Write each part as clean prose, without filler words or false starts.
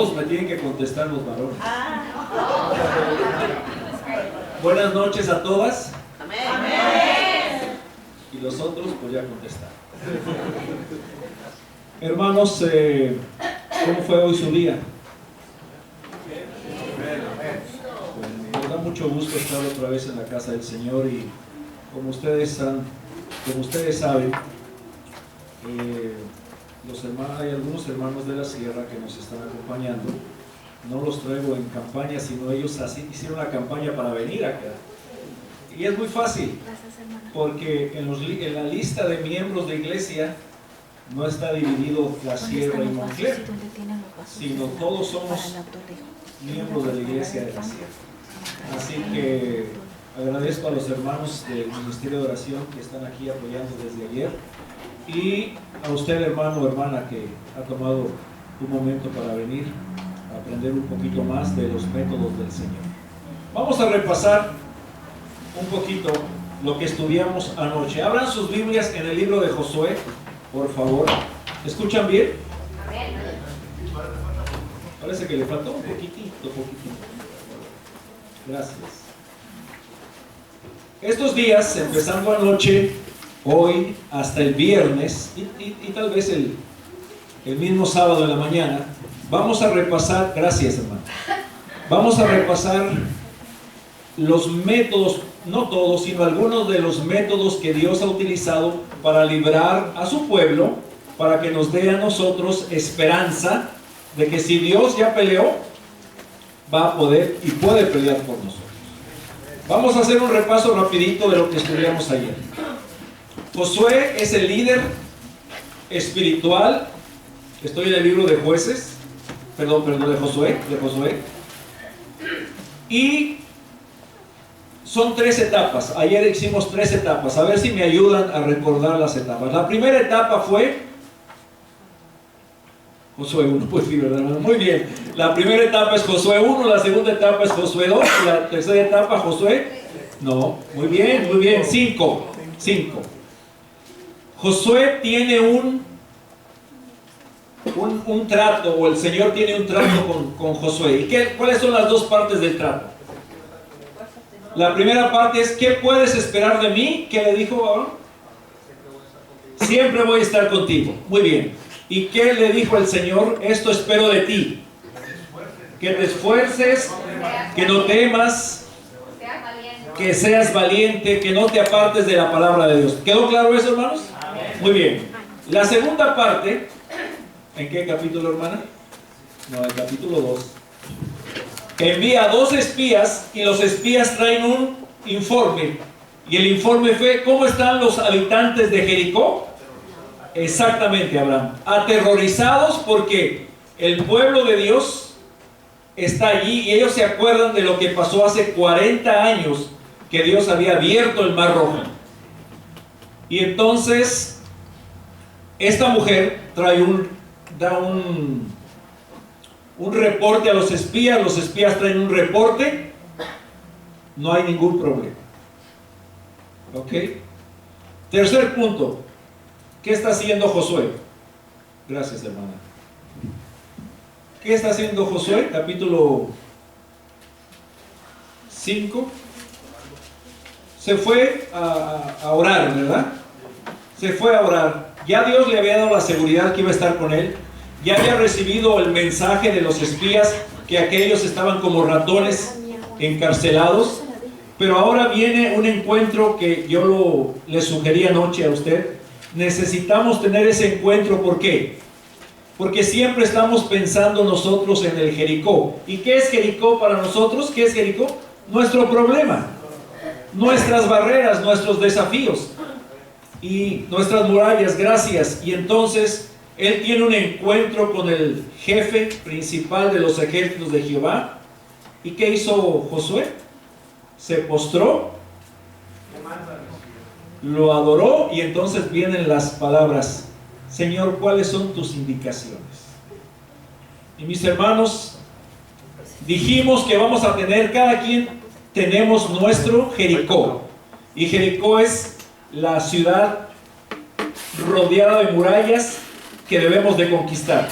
todos me tienen que contestar los varones. Buenas noches a todas. Amén. Y los otros, pues ya contestaron. Hermanos, ¿cómo fue hoy su día? Bueno, me da mucho gusto estar otra vez en la casa del Señor y como ustedes saben, hay algunos hermanos de la sierra que nos están acompañando. No los traigo en campaña, sino ellos así hicieron la campaña para venir acá. Y es muy fácil, porque en la lista de miembros de iglesia no está dividido la sierra y Moncler, sino todos somos miembros de la iglesia de la sierra. Así que agradezco a los hermanos del Ministerio de Oración que están aquí apoyando desde ayer, y a usted, hermano o hermana, que ha tomado un momento para venir a aprender un poquito más de los métodos del Señor. Vamos a repasar un poquito lo que estudiamos anoche. Abran sus Biblias en el libro de Josué, por favor. ¿Escuchan bien? Parece que le faltó un poquitito. Gracias. Estos días, empezando anoche, hoy, hasta el viernes y tal vez el mismo sábado en la mañana, vamos a repasar, gracias hermano, vamos a repasar los métodos, no todos, sino algunos de los métodos que Dios ha utilizado para librar a su pueblo, para que nos dé a nosotros esperanza de que si Dios ya peleó, va a poder y puede pelear por nosotros. Vamos a hacer un repaso rapidito de lo que estudiamos ayer. Josué es el líder espiritual. Estoy en el libro de Jueces, de Josué. Y son 3 etapas. Ayer hicimos 3 etapas. A ver si me ayudan a recordar las etapas. La primera etapa fue Josué 1, pues sí, ¿verdad? Muy bien. La primera etapa es Josué 1, la segunda etapa es Josué 2, y la tercera etapa Josué. No, muy bien. 5. Josué tiene un trato, o el Señor tiene un trato con Josué. ¿Y cuáles son las 2 partes del trato? La primera parte es: ¿qué puedes esperar de mí? ¿Qué le dijo Abraham? Siempre voy a estar contigo. Muy bien. ¿Y qué le dijo el Señor? Esto espero de ti: que te esfuerces, que no temas, que seas valiente, que no te apartes de la palabra de Dios. ¿Quedó claro eso, hermanos? Muy bien. La segunda parte, ¿en qué capítulo, hermana? No, el capítulo 2. Envía 2 espías y los espías traen un informe. Y el informe fue: ¿cómo están los habitantes de Jericó? Exactamente, Abraham. Aterrorizados porque el pueblo de Dios está allí y ellos se acuerdan de lo que pasó hace 40 años, que Dios había abierto el Mar Rojo. Y entonces esta mujer da un reporte a los espías traen un reporte, no hay ningún problema. ¿Ok? Tercer punto, ¿qué está haciendo Josué? Gracias, hermana. ¿Qué está haciendo Josué? Capítulo 5. Se fue a orar, ¿verdad? Se fue a orar. Ya Dios le había dado la seguridad que iba a estar con él. Ya había recibido el mensaje de los espías que aquellos estaban como ratones encarcelados. Pero ahora viene un encuentro que yo le sugerí anoche a usted. Necesitamos tener ese encuentro. ¿Por qué? Porque siempre estamos pensando nosotros en el Jericó. ¿Y qué es Jericó para nosotros? ¿Qué es Jericó? Nuestro problema, nuestras barreras, nuestros desafíos y nuestras murallas. Gracias. Y entonces él tiene un encuentro con el jefe principal de los ejércitos de Jehová. ¿Y qué hizo Josué? Se postró, lo adoró, y entonces vienen las palabras: Señor, ¿cuáles son tus indicaciones? Y mis hermanos, dijimos que vamos a tener, cada quien tenemos nuestro Jericó. Y Jericó es la ciudad rodeada de murallas que debemos de conquistar.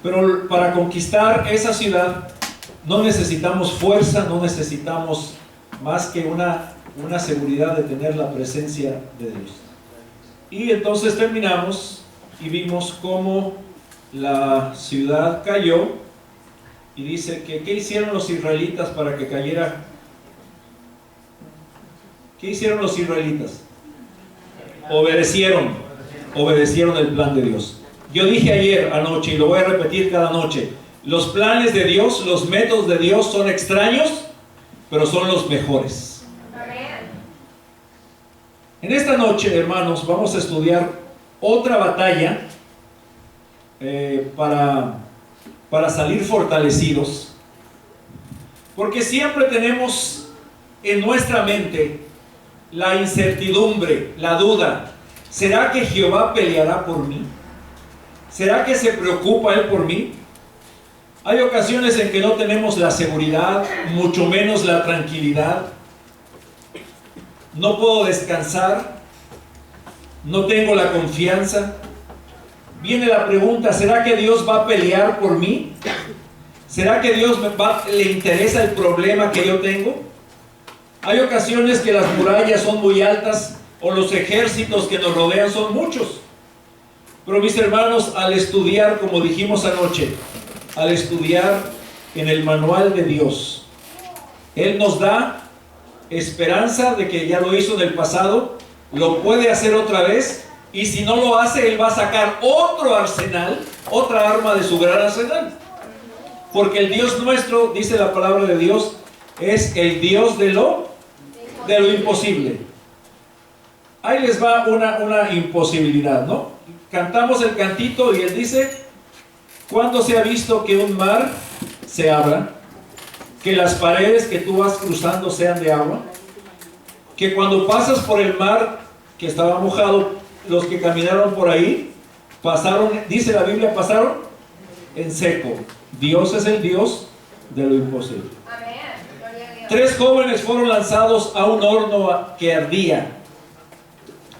Pero para conquistar esa ciudad no necesitamos fuerza, no necesitamos más que una seguridad de tener la presencia de Dios. Y entonces terminamos y vimos cómo la ciudad cayó, y dice que ¿qué hicieron los israelitas para que cayera? ¿Qué hicieron los israelitas? Obedecieron el plan de Dios. Yo dije ayer anoche y lo voy a repetir cada noche: los planes de Dios, los métodos de Dios son extraños, pero son los mejores. En esta noche, hermanos, vamos a estudiar otra batalla para salir fortalecidos, porque siempre tenemos en nuestra mente la incertidumbre, la duda. ¿Será que Jehová peleará por mí? ¿Será que se preocupa Él por mí? Hay ocasiones en que no tenemos la seguridad, mucho menos la tranquilidad. No puedo descansar, no tengo la confianza. Viene la pregunta: ¿será que Dios va a pelear por mí? ¿Será que Dios le interesa el problema que yo tengo? Hay ocasiones que las murallas son muy altas o los ejércitos que nos rodean son muchos. Pero mis hermanos, al estudiar, como dijimos anoche, al estudiar en el manual de Dios, Él nos da esperanza de que ya lo hizo en el pasado, lo puede hacer otra vez, y si no lo hace, Él va a sacar otro arsenal, otra arma de su gran arsenal. Porque el Dios nuestro, dice la palabra de Dios, es el Dios de lo imposible. Ahí les va una imposibilidad, ¿no? Cantamos el cantito y Él dice: ¿cuándo se ha visto que un mar se abra? Que las paredes que tú vas cruzando sean de agua. Que cuando pasas por el mar que estaba mojado, los que caminaron por ahí pasaron, dice la Biblia, pasaron en seco. Dios es el Dios de lo imposible. Amén. 3 jóvenes fueron lanzados a un horno que ardía.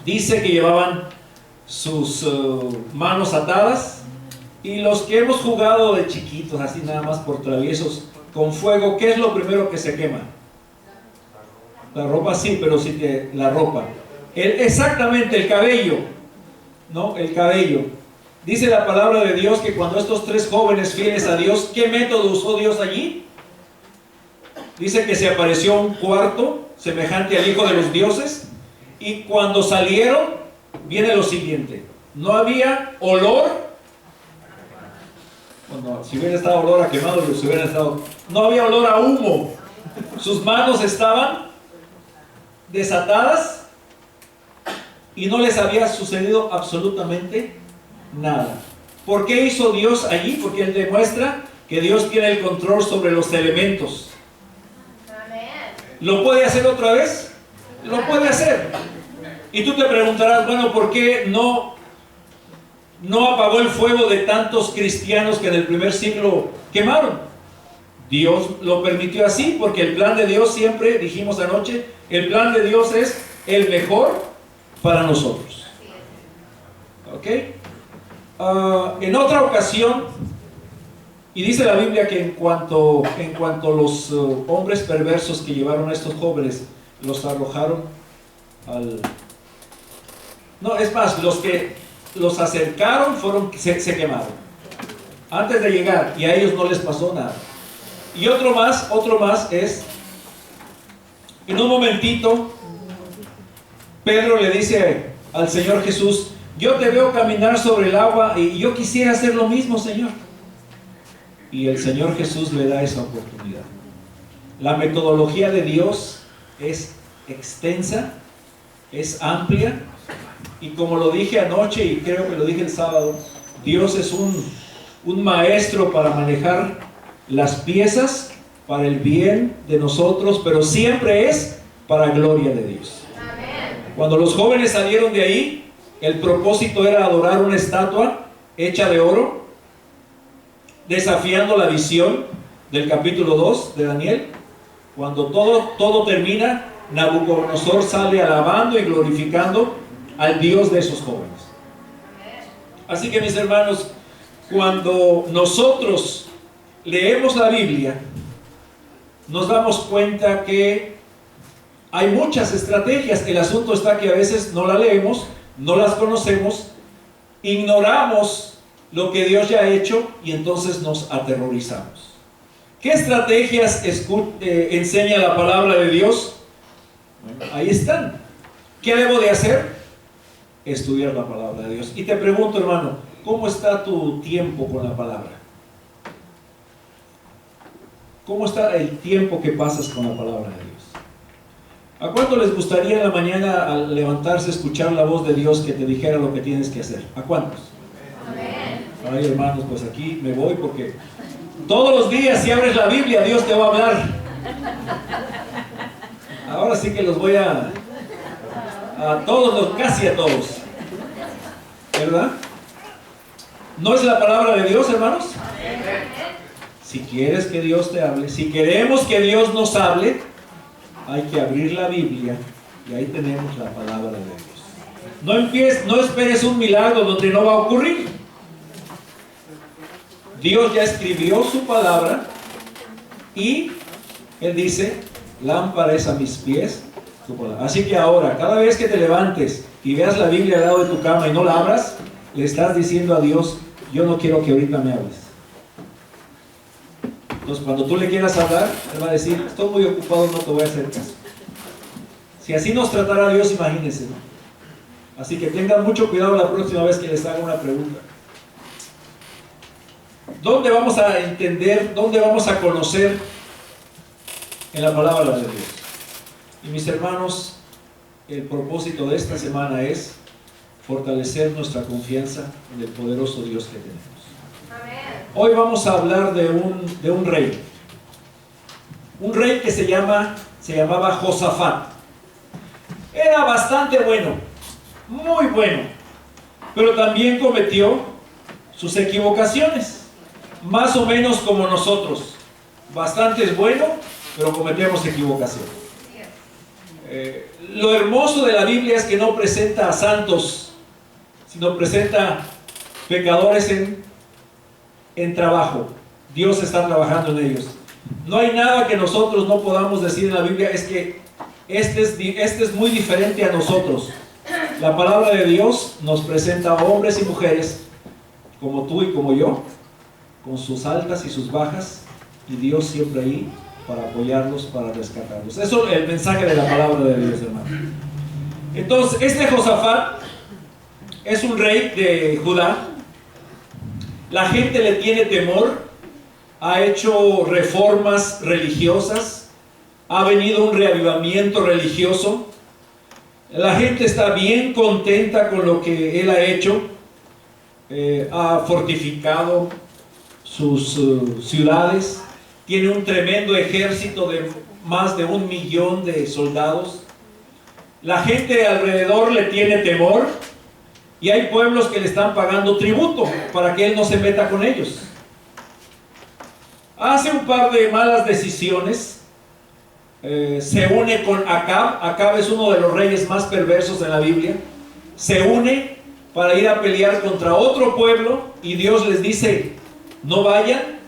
Dice que llevaban sus manos atadas, y los que hemos jugado de chiquitos, así nada más por traviesos, con fuego, ¿qué es lo primero que se quema? La ropa, sí, pero sí que la ropa. Exactamente, el cabello, ¿no? El cabello. Dice la palabra de Dios que cuando estos 3 jóvenes fieles a Dios, ¿qué método usó Dios allí? Dice que se apareció un cuarto semejante al Hijo de los dioses, y cuando salieron, viene lo siguiente: no había olor. Bueno, si hubiera estado olor a quemado, no había olor a humo. Sus manos estaban desatadas y no les había sucedido absolutamente nada. ¿Por qué hizo Dios allí? Porque Él demuestra que Dios tiene el control sobre los elementos. ¿Lo puede hacer otra vez? Lo puede hacer. Y tú te preguntarás: bueno, ¿por qué no apagó el fuego de tantos cristianos que en el primer siglo quemaron? Dios lo permitió así, porque el plan de Dios siempre, dijimos anoche, el plan de Dios es el mejor para nosotros. ¿Ok? En otra ocasión, y dice la Biblia que en cuanto los hombres perversos que llevaron a estos jóvenes los arrojaron al... No, es más, los que los acercaron se quemaron antes de llegar, y a ellos no les pasó nada. Y otro más es, en un momentito, Pedro le dice al Señor Jesús: yo te veo caminar sobre el agua y yo quisiera hacer lo mismo, Señor. Y el Señor Jesús le da esa oportunidad. La metodología de Dios es extensa, es amplia, y como lo dije anoche y creo que lo dije el sábado, Dios es un maestro para manejar las piezas para el bien de nosotros, pero siempre es para gloria de Dios. Amén. Cuando los jóvenes salieron de ahí, el propósito era adorar una estatua hecha de oro, desafiando la visión del capítulo 2 de Daniel. Cuando todo termina, Nabucodonosor sale alabando y glorificando al Dios de esos jóvenes. Así que, mis hermanos, Cuando nosotros leemos la Biblia, nos damos cuenta que hay muchas estrategias. El asunto está que a veces no la leemos, no las conocemos, ignoramos lo que Dios ya ha hecho y entonces nos aterrorizamos. ¿Qué estrategias enseña la palabra de Dios? Bueno, ahí están. ¿Qué debo de hacer? Estudiar la palabra de Dios. Y te pregunto, hermano, ¿cómo está tu tiempo con la palabra? ¿Cómo está el tiempo que pasas con la palabra de Dios? ¿A cuánto les gustaría en la mañana al levantarse escuchar la voz de Dios que te dijera lo que tienes que hacer? ¿A cuántos? Amén. Ay, hermanos, pues aquí me voy porque todos los días si abres la Biblia Dios te va a hablar. Ahora sí que los voy a todos, casi a todos, ¿verdad? ¿No es la palabra de Dios, hermanos? Si quieres que Dios te hable, si queremos que Dios nos hable, hay que abrir la Biblia y ahí tenemos la palabra de Dios. No esperes un milagro donde no va a ocurrir. Dios ya escribió su palabra y Él dice, lámpara es a mis pies tu palabra. Así que ahora, cada vez que te levantes y veas la Biblia al lado de tu cama y no la abras, le estás diciendo a Dios, yo no quiero que ahorita me hables. Entonces cuando tú le quieras hablar, Él va a decir, estoy muy ocupado, no te voy a hacer caso. Si así nos tratara Dios, imagínense, ¿no? Así que tengan mucho cuidado la próxima vez que les haga una pregunta. ¿Dónde vamos a entender, dónde vamos a conocer en la palabra de Dios? Y mis hermanos, el propósito de esta semana es fortalecer nuestra confianza en el poderoso Dios que tenemos. Amén. Hoy vamos a hablar de un rey. Un rey que se llamaba Josafat. Era bastante bueno, muy bueno, pero también cometió sus equivocaciones, más o menos como nosotros. Bastante es bueno, pero cometemos equivocaciones. Lo hermoso de la Biblia es que no presenta a santos, sino presenta pecadores en trabajo. Dios está trabajando en ellos. No hay nada que nosotros no podamos decir en la Biblia, es que este es muy diferente a nosotros. La palabra de Dios nos presenta a hombres y mujeres como tú y como yo, con sus altas y sus bajas, y Dios siempre ahí para apoyarlos, para rescatarlos. Eso es el mensaje de la palabra de Dios, hermano. Entonces, este Josafat es un rey de Judá. La gente le tiene temor, ha hecho reformas religiosas, ha venido un reavivamiento religioso. La gente está bien contenta con lo que él ha hecho. Ha fortificado sus ciudades, tiene un tremendo ejército de más de 1 millón de soldados. La gente de alrededor le tiene temor y hay pueblos que le están pagando tributo para que él no se meta con ellos. Hace un par de malas decisiones, se une con Acab. Acab es uno de los reyes más perversos de la Biblia. Se une para ir a pelear contra otro pueblo y Dios les dice, no vayan,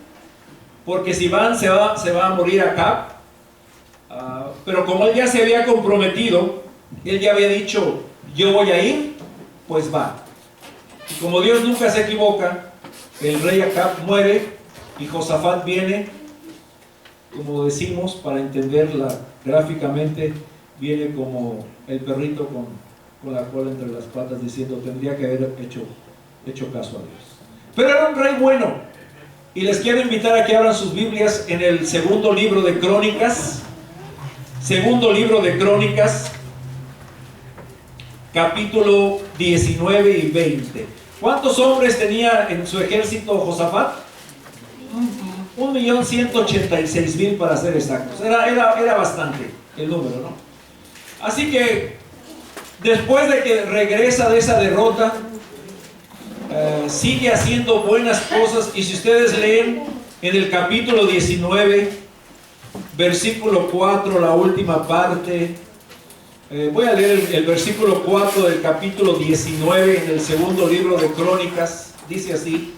porque si van se va a morir Acab. Pero como él ya se había comprometido, él ya había dicho, yo voy a ir, pues va. Y como Dios nunca se equivoca, el rey Acab muere y Josafat viene, como decimos, para entenderla gráficamente, viene como el perrito con la cola entre las patas diciendo, tendría que haber hecho caso a Dios. Pero era un rey bueno. Y les quiero invitar a que abran sus Biblias en el segundo libro de Crónicas. Segundo libro de Crónicas, capítulo 19 y 20. ¿Cuántos hombres tenía en su ejército Josafat? 1.186.000 para ser exactos. Era bastante el número, ¿no? Así que después de que regresa de esa derrota, sigue haciendo buenas cosas. Y si ustedes leen en el capítulo 19, versículo 4, la última parte, voy a leer el versículo 4 del capítulo 19 en el segundo libro de Crónicas. Dice así: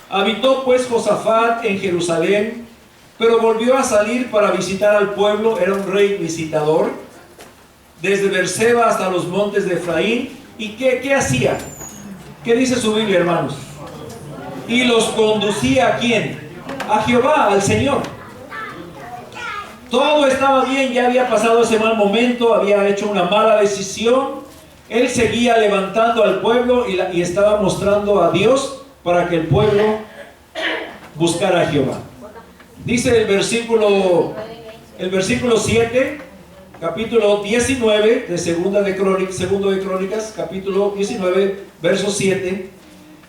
Habitó pues Josafat en Jerusalén, pero volvió a salir para visitar al pueblo. Era un rey visitador, desde Berseba hasta los montes de Efraín. ¿Y qué hacía? ¿Qué dice su Biblia, hermanos? Y los conducía ¿a quién? A Jehová, al Señor. Todo estaba bien, ya había pasado ese mal momento, había hecho una mala decisión. Él seguía levantando al pueblo y estaba mostrando a Dios para que el pueblo buscara a Jehová. Dice el versículo 7, capítulo 19 de segundo de Crónicas, capítulo 19, verso 7.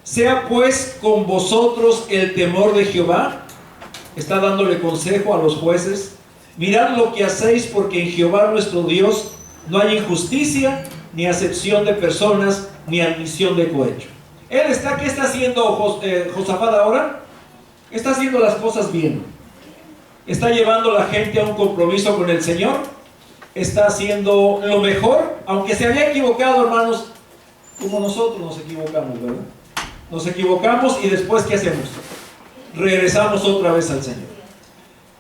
Sea pues con vosotros el temor de Jehová. Está dándole consejo a los jueces. Mirad lo que hacéis, porque en Jehová nuestro Dios no hay injusticia, ni acepción de personas, ni admisión de cohecho. ¿Qué está haciendo Josafat ahora? Está haciendo las cosas bien. Está llevando a la gente a un compromiso con el Señor. Está haciendo lo mejor, aunque se había equivocado, hermanos, como nosotros nos equivocamos, ¿verdad? Nos equivocamos y después, ¿qué hacemos? Regresamos otra vez al Señor.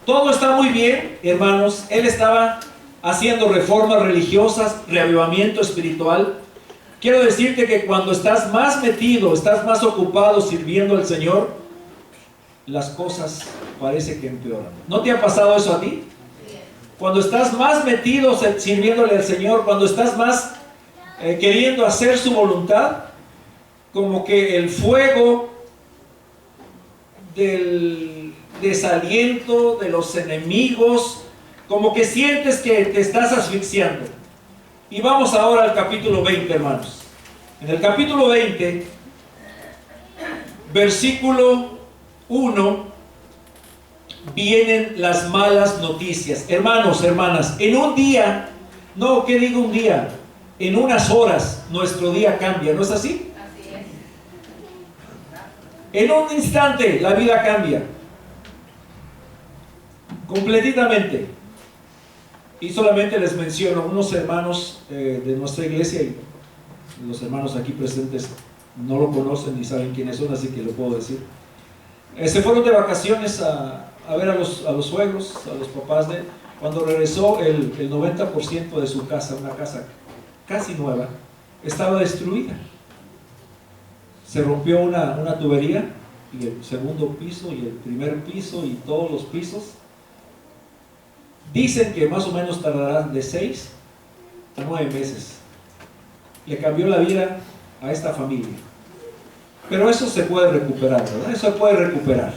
Todo está muy bien, hermanos. Él estaba haciendo reformas religiosas, reavivamiento espiritual. Quiero decirte que cuando estás más metido, estás más ocupado sirviendo al Señor, las cosas parece que empeoran. ¿No te ha pasado eso a ti? Cuando estás más metido sirviéndole al Señor, cuando estás más queriendo hacer su voluntad, como que el fuego del desaliento de los enemigos, como que sientes que te estás asfixiando. Y vamos ahora al capítulo 20, hermanos. En el capítulo 20, versículo 1, vienen las malas noticias. Hermanos, hermanas, en un día, no, ¿qué digo un día? En unas horas nuestro día cambia, ¿no es así? Así es. En un instante la vida cambia completamente. Y solamente les menciono unos hermanos de nuestra iglesia, y los hermanos aquí presentes no lo conocen ni saben quiénes son, así que lo puedo decir. Se fueron de vacaciones a ver a los suegros, a los papás de él. Cuando regresó, el 90% de su casa, una casa casi nueva, estaba destruida. Se rompió una tubería, y el segundo piso y el primer piso y todos los pisos. Dicen que más o menos tardarán de 6 a 9 meses. Le cambió la vida a esta familia. Pero eso se puede recuperar, ¿verdad? Eso se puede recuperar.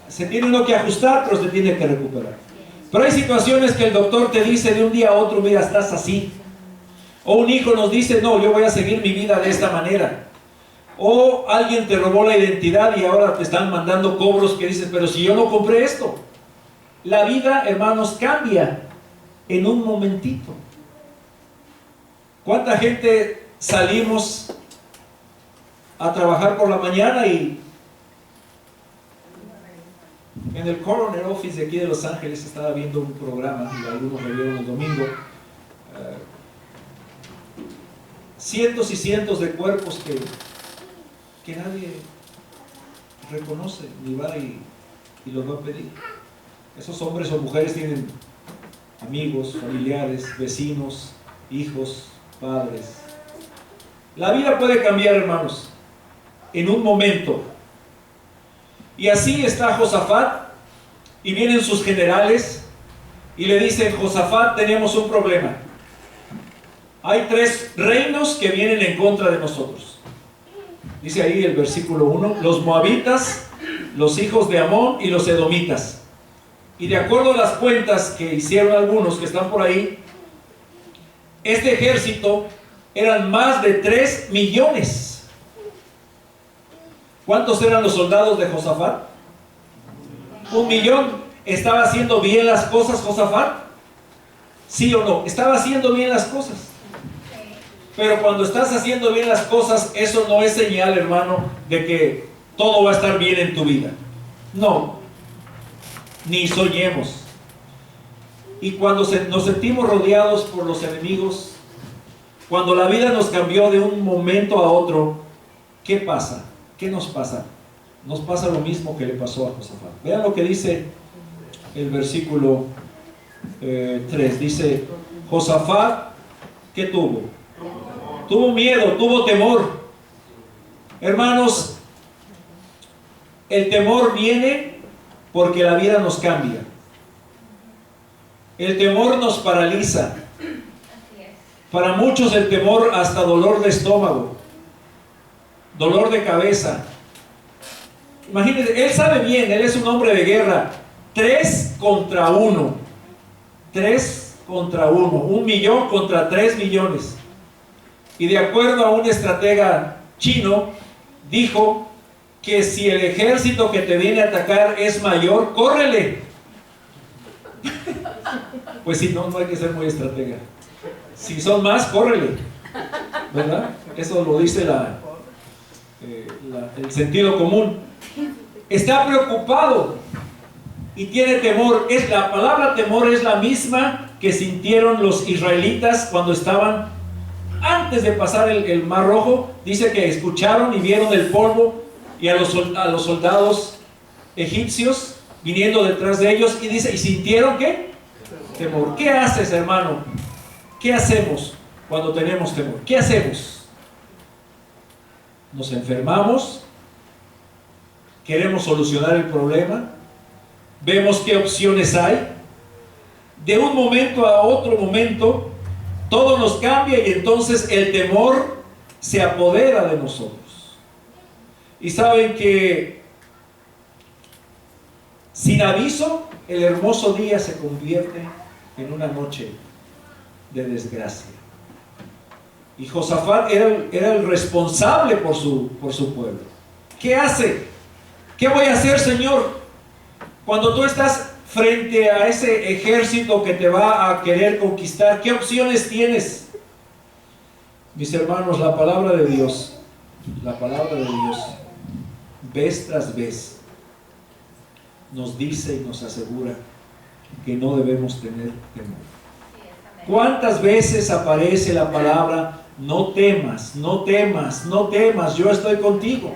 Se tiene uno que ajustar, pero se tiene que recuperar. Pero hay situaciones que el doctor te dice de un día a otro, mira, estás así. O un hijo nos dice, no, yo voy a seguir mi vida de esta manera. O alguien te robó la identidad y ahora te están mandando cobros que dices, pero si yo no compré esto. La vida, hermanos, cambia en un momentito. ¿Cuánta gente salimos a trabajar por la mañana y en el Coroner Office de aquí de Los Ángeles estaba viendo un programa, y algunos lo vieron el domingo, cientos y cientos de cuerpos que nadie reconoce ni va y los va a pedir? Esos hombres o mujeres tienen amigos, familiares, vecinos, hijos, padres. La vida puede cambiar, hermanos, en un momento. Y así está Josafat, y vienen sus generales y le dicen, Josafat, tenemos un problema. Hay 3 reinos que vienen en contra de nosotros. Dice ahí el versículo 1, los moabitas, los hijos de Amón y los edomitas. Y de acuerdo a las cuentas que hicieron algunos que están por ahí, este ejército eran más de 3 millones. ¿Cuántos eran los soldados de Josafat? 1 millón. ¿Estaba haciendo bien las cosas Josafat? ¿Sí o no? Estaba haciendo bien las cosas. Pero cuando estás haciendo bien las cosas, eso no es señal, hermano, de que todo va a estar bien en tu vida. No. Ni soñemos. Y cuando nos sentimos rodeados por los enemigos, cuando la vida nos cambió de un momento a otro, ¿qué pasa? ¿Qué nos pasa? nos pasa lo mismo que le pasó a Josafat. Vean lo que dice el versículo 3. Dice, Josafat, ¿qué tuvo? Tuvo miedo, tuvo temor. Hermanos, el temor viene porque la vida nos cambia. El temor nos paraliza. Para muchos el temor hasta dolor de estómago, dolor de cabeza. Imagínense, él sabe bien, él es un hombre de guerra. 3 contra 1. 3 contra 1. 1 millón contra 3 millones. Y de acuerdo a un estratega chino, dijo que si el ejército que te viene a atacar es mayor, córrele. Pues si no, no hay que ser muy estratega. Si son más, córrele, ¿verdad? Eso lo dice el sentido común. Está preocupado y tiene temor. La palabra temor es la misma que sintieron los israelitas cuando estaban antes de pasar el Mar Rojo. Dice que escucharon y vieron el polvo y a los soldados egipcios viniendo detrás de ellos, y dice, ¿y sintieron qué? Temor. ¿Qué haces, hermano? ¿Qué hacemos cuando tenemos temor? ¿Qué hacemos? ¿Nos enfermamos? ¿Queremos solucionar el problema? ¿Vemos qué opciones hay? De un momento a otro momento, todo nos cambia y entonces el temor se apodera de nosotros. Y saben que sin aviso, el hermoso día se convierte en una noche de desgracia. Y Josafat era el responsable por su pueblo. ¿Qué hace? ¿Qué voy a hacer, Señor? Cuando tú estás frente a ese ejército que te va a querer conquistar, ¿qué opciones tienes? Mis hermanos, la palabra de Dios, vez tras vez, nos dice y nos asegura que no debemos tener temor. ¿Cuántas veces aparece la palabra, no temas, no temas, no temas, yo estoy contigo?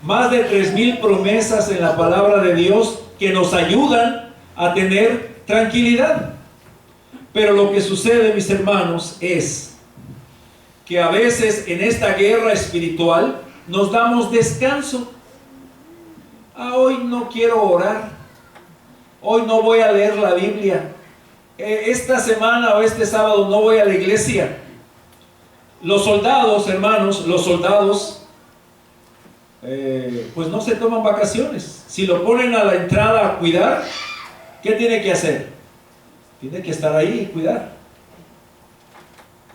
Más de 3,000 promesas en la palabra de Dios que nos ayudan a tener tranquilidad. Pero lo que sucede, mis hermanos, es que a veces en esta guerra espiritual nos damos descanso. Hoy no quiero orar, hoy no voy a leer la Biblia, esta semana o este sábado no voy a la iglesia. Los soldados, hermanos, pues no se toman vacaciones. Si lo ponen a la entrada a cuidar, ¿qué tiene que hacer? Tiene que estar ahí y cuidar.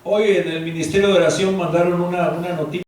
Hoy en el Ministerio de Oración mandaron una noticia.